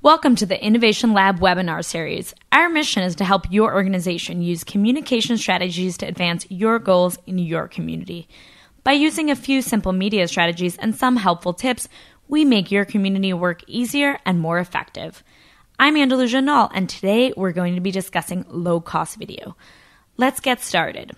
Welcome to the Innovation Lab webinar series. Our mission is to help your organization use communication strategies to advance your goals in your community. By using a few simple media strategies and some helpful tips, we make your community work easier and more effective. I'm Andalusia Null, and today we're going to be discussing low-cost video. Let's get started.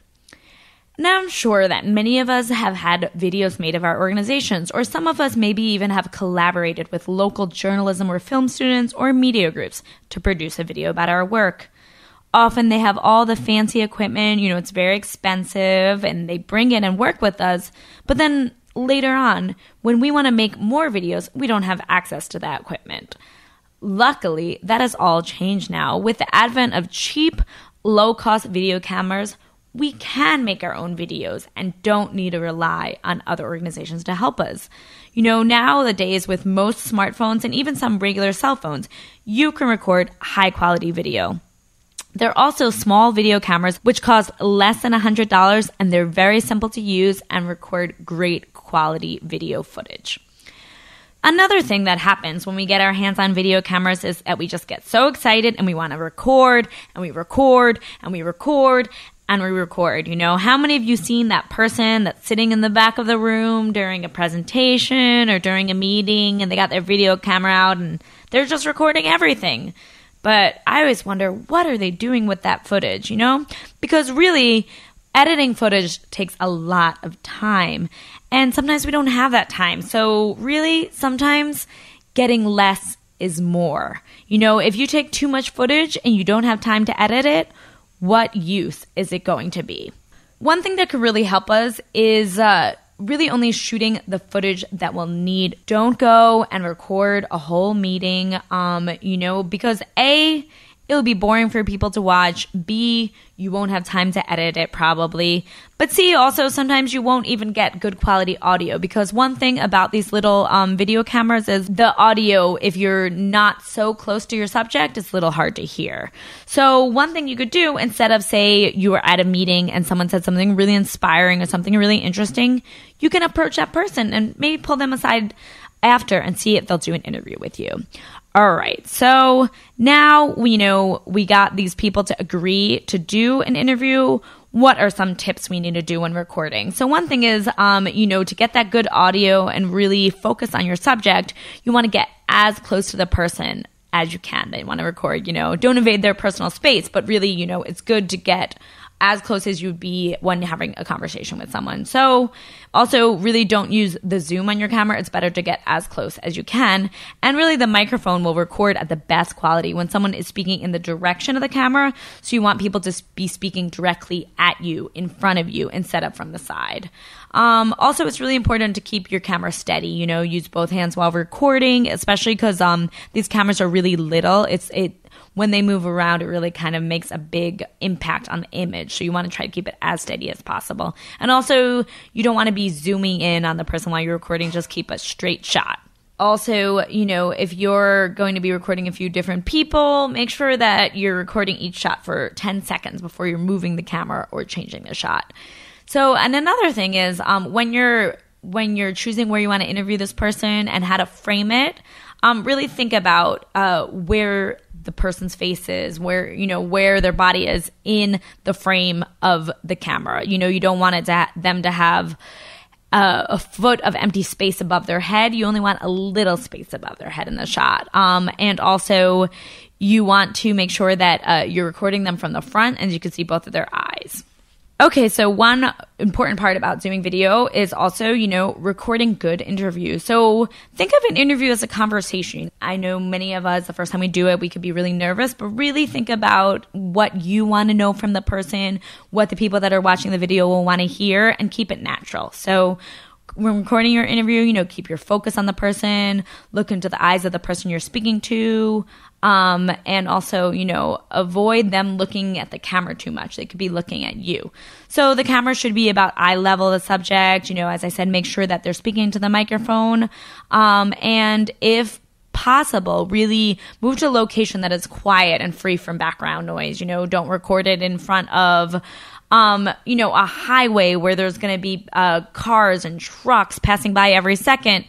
Now, I'm sure that many of us have had videos made of our organizations, or some of us maybe even have collaborated with local journalism or film students or media groups to produce a video about our work. Often they have all the fancy equipment, it's very expensive, and they bring it and work with us. But then later on, when we want to make more videos, we don't have access to that equipment. Luckily, that has all changed now. With the advent of cheap, low-cost video cameras, we can make our own videos and don't need to rely on other organizations to help us. Nowadays with most smartphones and even some regular cell phones, you can record high-quality video. There are also small video cameras which cost less than $100, and they're very simple to use and record great quality video footage. Another thing that happens when we get our hands on video cameras is that we just get so excited and we want to record, and we record, and we record, and we record. How many of you seen that person that's sitting in the back of the room during a presentation or during a meeting, and they got their video camera out and they're just recording everything? But I always wonder, what are they doing with that footage, Because really, editing footage takes a lot of time, and sometimes we don't have that time. So really, sometimes getting less is more. If you take too much footage and you don't have time to edit it, what use is it going to be? One thing that could really help us is really only shooting the footage that we'll need. Don't go and record a whole meeting, because A, it'll be boring for people to watch. B, you won't have time to edit it probably. But C, also sometimes you won't even get good quality audio, because one thing about these little video cameras is the audio, if you're not so close to your subject, it's a little hard to hear. So one thing you could do, instead of say you were at a meeting and someone said something really inspiring or something really interesting, you can approach that person and maybe pull them aside after and see if they'll do an interview with you. All right, so now we know we got these people to agree to do an interview. What are some tips we need to do when recording? So one thing is, to get that good audio and really focus on your subject, you want to get as close to the person as you can. They want to record, don't invade their personal space, but really, it's good to get as close as you'd be when having a conversation with someone. So also really don't use the zoom on your camera. It's better to get as close as you can. And really the microphone will record at the best quality when someone is speaking in the direction of the camera. So you want people to be speaking directly at you, in front of you, instead of from the side. Also, it's really important to keep your camera steady. Use both hands while recording, especially because these cameras are really little. When they move around, it really kind of makes a big impact on the image. So you want to try to keep it as steady as possible. And also, you don't want to be zooming in on the person while you're recording. Just keep a straight shot. Also, if you're going to be recording a few different people, make sure that you're recording each shot for 10 seconds before you're moving the camera or changing the shot. So, and another thing is, when you're choosing where you want to interview this person and how to frame it, really think about where the person's face is, where their body is in the frame of the camera. You don't want them to have a foot of empty space above their head. You only want a little space above their head in the shot. And also, you want to make sure that you're recording them from the front and you can see both of their eyes. Okay, so one important part about doing video is also, recording good interviews. So think of an interview as a conversation. I know many of us, the first time we do it, we could be really nervous, but really think about what you want to know from the person, what the people that are watching the video will want to hear, and keep it natural. So when recording your interview, keep your focus on the person, look into the eyes of the person you're speaking to, and also, avoid them looking at the camera too much. They could be looking at you. So the camera should be about eye level of the subject. As I said, make sure that they're speaking to the microphone. And if possible, really move to a location that is quiet and free from background noise. Don't record it in front of a highway where there's going to be cars and trucks passing by every second.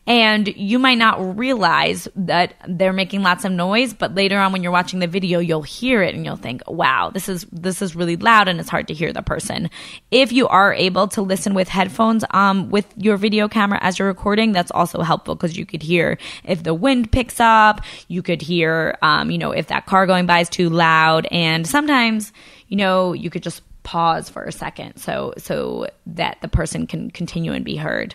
And you might not realize that they're making lots of noise, but later on when you're watching the video, you'll hear it and you'll think, wow, this is really loud and it's hard to hear the person. If you are able to listen with headphones with your video camera as you're recording, that's also helpful because you could hear if the wind picks up, you could hear, if that car going by is too loud. And sometimes, you could just pause for a second so that the person can continue and be heard.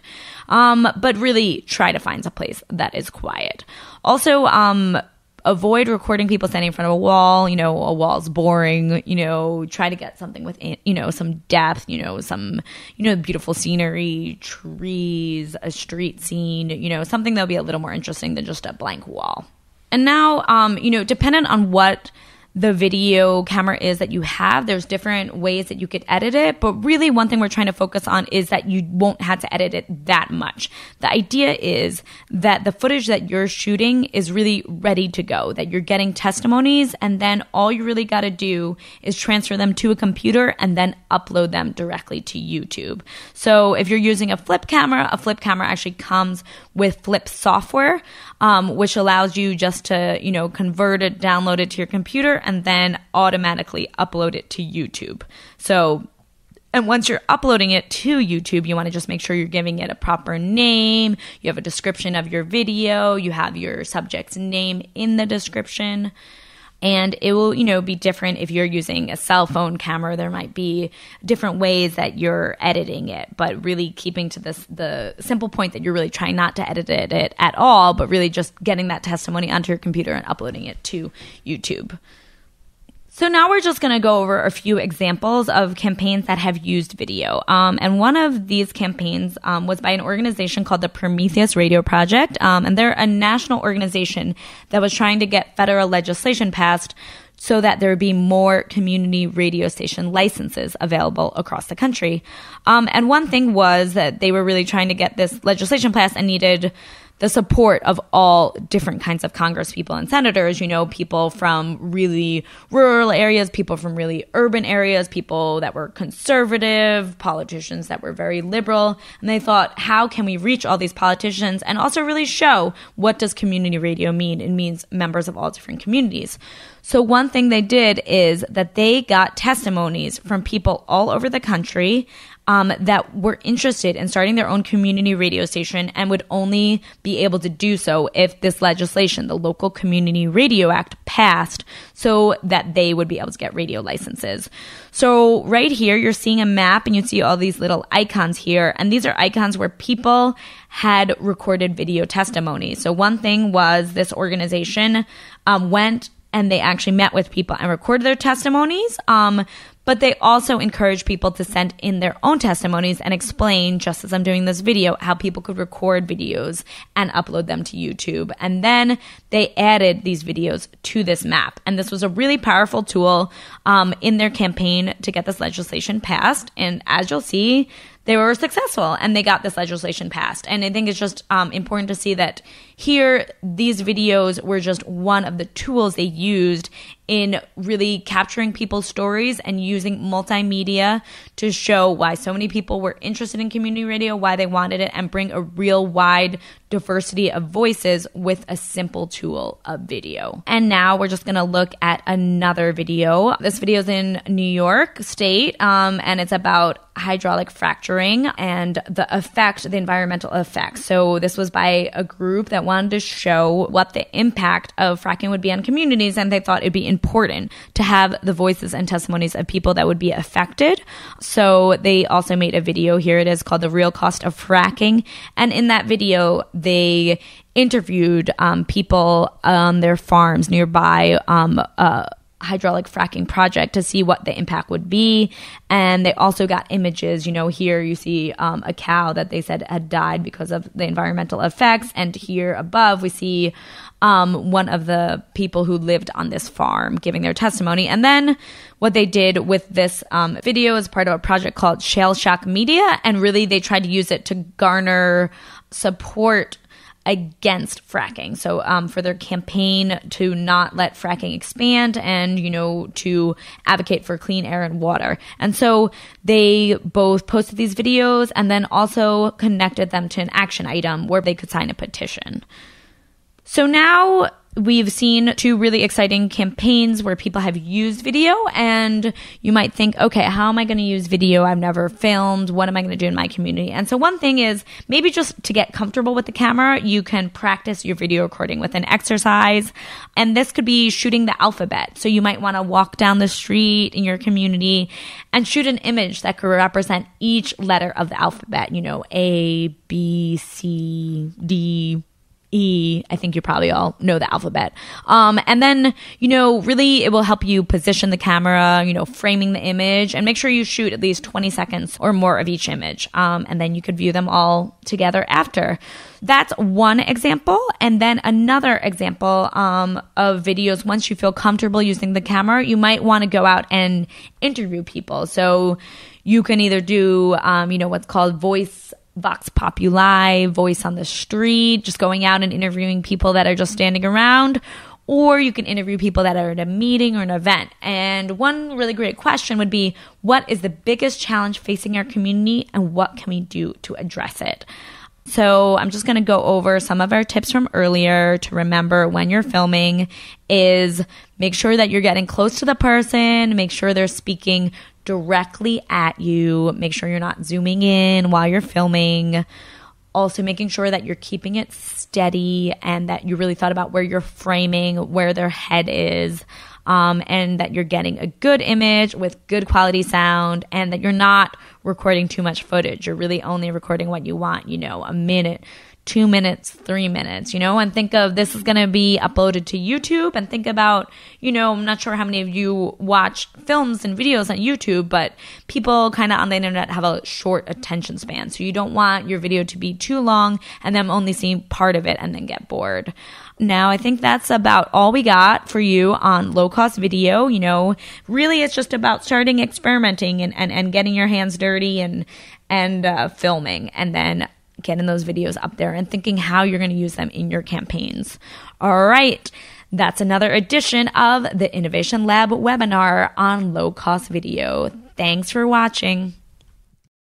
But really try to find a place that is quiet. Also, avoid recording people standing in front of a wall. A wall's boring. Try to get something with, some depth, some, beautiful scenery, trees, a street scene, something that'll be a little more interesting than just a blank wall. And now, dependent on what the video camera is that you have, there's different ways that you could edit it. But really one thing we're trying to focus on is that you won't have to edit it that much. The idea is that the footage that you're shooting is really ready to go, that you're getting testimonies, and then all you really got to do is transfer them to a computer and then upload them directly to YouTube. So if you're using a flip camera actually comes with flip software, which allows you just to, convert it, download it to your computer, and then automatically upload it to YouTube. And once you're uploading it to YouTube, you want to just make sure you're giving it a proper name. You have a description of your video. You have your subject's name in the description. And it will, be different if you're using a cell phone camera. There might be different ways that you're editing it, but really keeping to the simple point that you're really trying not to edit it at all, but really just getting that testimony onto your computer and uploading it to YouTube. So now we're just going to go over a few examples of campaigns that have used video. And one of these campaigns was by an organization called the PROMETHEUS Radio Project. And they're a national organization that was trying to get federal legislation passed so that there would be more community radio station licenses available across the country. And one thing was that they were really trying to get this legislation passed and needed the support of all different kinds of congresspeople and senators, people from really rural areas, people from really urban areas, people that were conservative, politicians that were very liberal. And they thought, how can we reach all these politicians and also really show what does community radio mean? It means members of all different communities. So one thing they did is that they got testimonies from people all over the country that were interested in starting their own community radio station and would only be able to do so if this legislation, the Local Community Radio Act, passed so that they would be able to get radio licenses. So right here, you're seeing a map and you see all these little icons here. And these are icons where people had recorded video testimonies. So one thing was this organization went and they actually met with people and recorded their testimonies. But they also encourage people to send in their own testimonies and explain, just as I'm doing this video, how people could record videos and upload them to YouTube. And then they added these videos to this map. And this was a really powerful tool in their campaign to get this legislation passed. And as you'll see, they were successful and they got this legislation passed. And I think it's just important to see that here, these videos were just one of the tools they used in really capturing people's stories and using multimedia to show why so many people were interested in community radio, why they wanted it, and bring a real wide diversity of voices with a simple tool of video. And now we're just going to look at another video. This video is in New York State, and it's about hydraulic fracturing and the environmental effects. So this was by a group that wanted to show what the impact of fracking would be on communities, and they thought it'd be important to have the voices and testimonies of people that would be affected. So they also made a video. Here it is, called The Real Cost of Fracking. And in that video, they interviewed people on their farms nearby hydraulic fracking project to see what the impact would be. And they also got images. Here you see a cow that they said had died because of the environmental effects. And here above we see one of the people who lived on this farm giving their testimony. And then what they did with this video is part of a project called Shale Shock Media. And really they tried to use it to garner support against fracking. So for their campaign to not let fracking expand and, to advocate for clean air and water. And so they both posted these videos and then also connected them to an action item where they could sign a petition. So now we've seen two really exciting campaigns where people have used video, and you might think, okay, how am I going to use video? I've never filmed. What am I going to do in my community? And so one thing is maybe just to get comfortable with the camera, you can practice your video recording with an exercise. And this could be shooting the alphabet. So you might want to walk down the street in your community and shoot an image that could represent each letter of the alphabet, A, B, C, D, E. I think you probably all know the alphabet. And then, really it will help you position the camera, framing the image, and make sure you shoot at least 20 seconds or more of each image. And then you could view them all together after. That's one example. And then another example of videos, once you feel comfortable using the camera, you might want to go out and interview people. So you can either do, what's called Vox Populi, voice on the street, just going out and interviewing people that are just standing around, or you can interview people that are at a meeting or an event. And one really great question would be, what is the biggest challenge facing our community and what can we do to address it? So I'm just going to go over some of our tips from earlier to remember when you're filming is make sure that you're getting close to the person, make sure they're speaking directly at you, make sure you're not zooming in while you're filming. Also making sure that you're keeping it steady and that you really thought about where you're framing, where their head is, and that you're getting a good image with good quality sound and that you're not recording too much footage. You're really only recording what you want, a minute, 2 minutes, 3 minutes, and think of this is going to be uploaded to YouTube, and think about, I'm not sure how many of you watch films and videos on YouTube, but people kind of on the internet have a short attention span. So you don't want your video to be too long and them only seeing part of it and then get bored. Now, I think that's about all we got for you on low-cost video. Really it's just about starting experimenting and getting your hands dirty and filming, and then getting those videos up there and thinking how you're going to use them in your campaigns. All right. That's another edition of the Innovation Lab webinar on low-cost video. Thanks for watching.